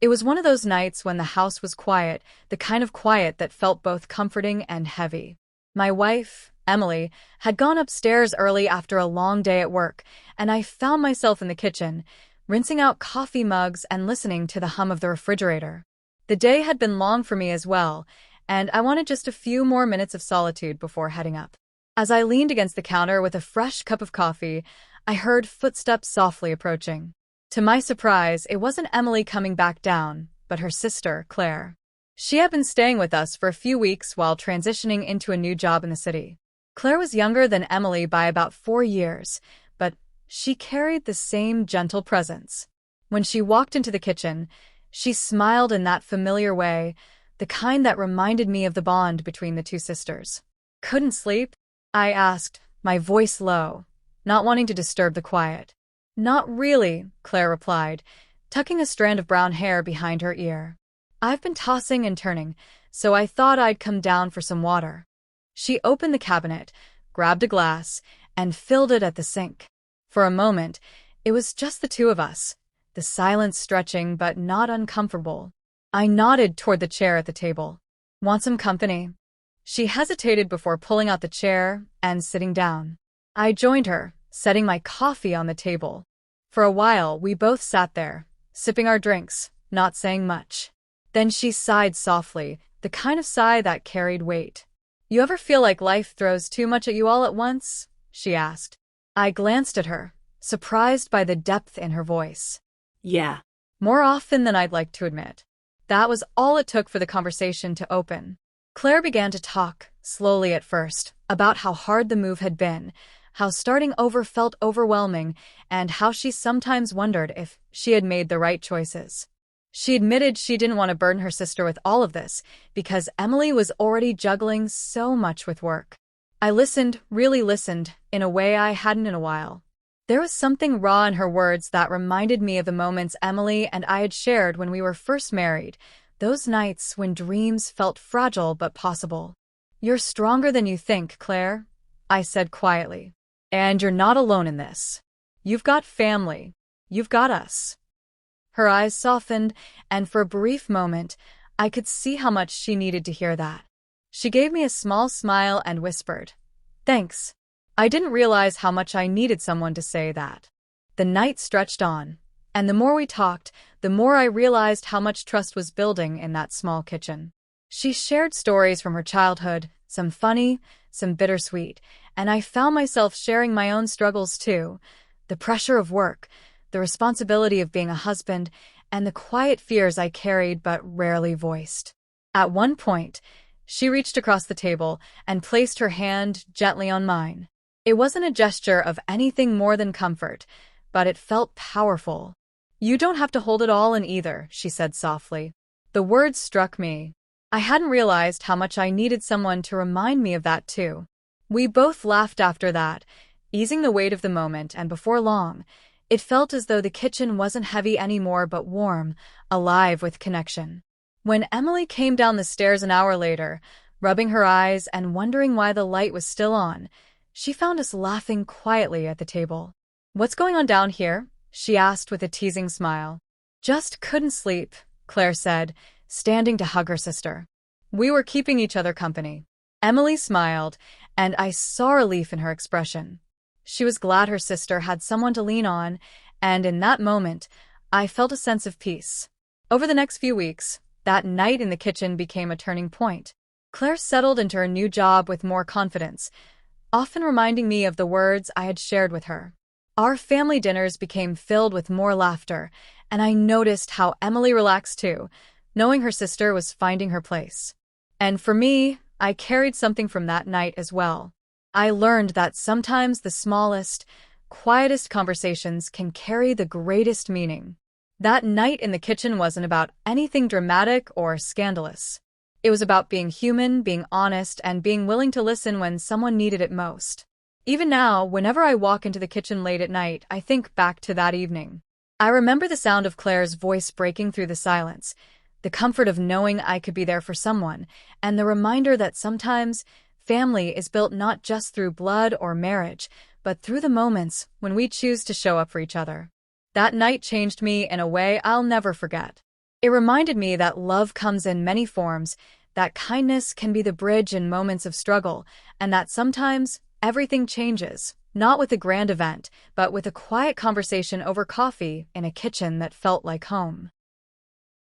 It was one of those nights when the house was quiet, the kind of quiet that felt both comforting and heavy. My wife, Emily, had gone upstairs early after a long day at work, and I found myself in the kitchen, rinsing out coffee mugs and listening to the hum of the refrigerator. The day had been long for me as well, and I wanted just a few more minutes of solitude before heading up. As I leaned against the counter with a fresh cup of coffee, I heard footsteps softly approaching. To my surprise, it wasn't Emily coming back down, but her sister, Claire. She had been staying with us for a few weeks while transitioning into a new job in the city. Claire was younger than Emily by about 4 years, but she carried the same gentle presence. When she walked into the kitchen, she smiled in that familiar way, the kind that reminded me of the bond between the two sisters. "Couldn't sleep?" I asked, my voice low, not wanting to disturb the quiet. "Not really," Claire replied, tucking a strand of brown hair behind her ear. "I've been tossing and turning, so I thought I'd come down for some water." She opened the cabinet, grabbed a glass, and filled it at the sink. For a moment, it was just the two of us, the silence stretching but not uncomfortable. I nodded toward the chair at the table. "Want some company?" She hesitated before pulling out the chair and sitting down. I joined her, setting my coffee on the table. For a while, we both sat there, sipping our drinks, not saying much. Then she sighed softly, the kind of sigh that carried weight. "You ever feel like life throws too much at you all at once?" she asked. I glanced at her, surprised by the depth in her voice. Yeah. More often than I'd like to admit. That was all it took for the conversation to open. Claire began to talk, slowly at first, about how hard the move had been, how starting over felt overwhelming, and how she sometimes wondered if she had made the right choices. She admitted she didn't want to burden her sister with all of this, because Emily was already juggling so much with work. I listened, really listened, in a way I hadn't in a while. There was something raw in her words that reminded me of the moments Emily and I had shared when we were first married, those nights when dreams felt fragile but possible. "You're stronger than you think, Claire," I said quietly. "And you're not alone in this. You've got family. You've got us." Her eyes softened, and for a brief moment, I could see how much she needed to hear that. She gave me a small smile and whispered, "Thanks." I didn't realize how much I needed someone to say that. The night stretched on, and the more we talked, the more I realized how much trust was building in that small kitchen. She shared stories from her childhood, some funny, some bittersweet, and I found myself sharing my own struggles too. The pressure of work, the responsibility of being a husband, and the quiet fears I carried but rarely voiced. At one point, she reached across the table and placed her hand gently on mine. It wasn't a gesture of anything more than comfort, but it felt powerful. "You don't have to hold it all in either," she said softly. The words struck me. I hadn't realized how much I needed someone to remind me of that too. We both laughed after that, easing the weight of the moment, and before long, it felt as though the kitchen wasn't heavy anymore but warm, alive with connection. When Emily came down the stairs an hour later, rubbing her eyes and wondering why the light was still on, she found us laughing quietly at the table. "What's going on down here?" she asked with a teasing smile. "Just couldn't sleep," Claire said, standing to hug her sister. We were keeping each other company. Emily smiled, and I saw relief in her expression. She was glad her sister had someone to lean on, and in that moment, I felt a sense of peace. Over the next few weeks, that night in the kitchen became a turning point. Claire settled into her new job with more confidence, often reminding me of the words I had shared with her. Our family dinners became filled with more laughter, and I noticed how Emily relaxed too, knowing her sister was finding her place. And for me, I carried something from that night as well. I learned that sometimes the smallest, quietest conversations can carry the greatest meaning. That night in the kitchen wasn't about anything dramatic or scandalous. It was about being human, being honest, and being willing to listen when someone needed it most. Even now, whenever I walk into the kitchen late at night, I think back to that evening. I remember the sound of Claire's voice breaking through the silence, the comfort of knowing I could be there for someone, and the reminder that sometimes family is built not just through blood or marriage, but through the moments when we choose to show up for each other. That night changed me in a way I'll never forget. It reminded me that love comes in many forms, that kindness can be the bridge in moments of struggle, and that sometimes everything changes, not with a grand event, but with a quiet conversation over coffee in a kitchen that felt like home.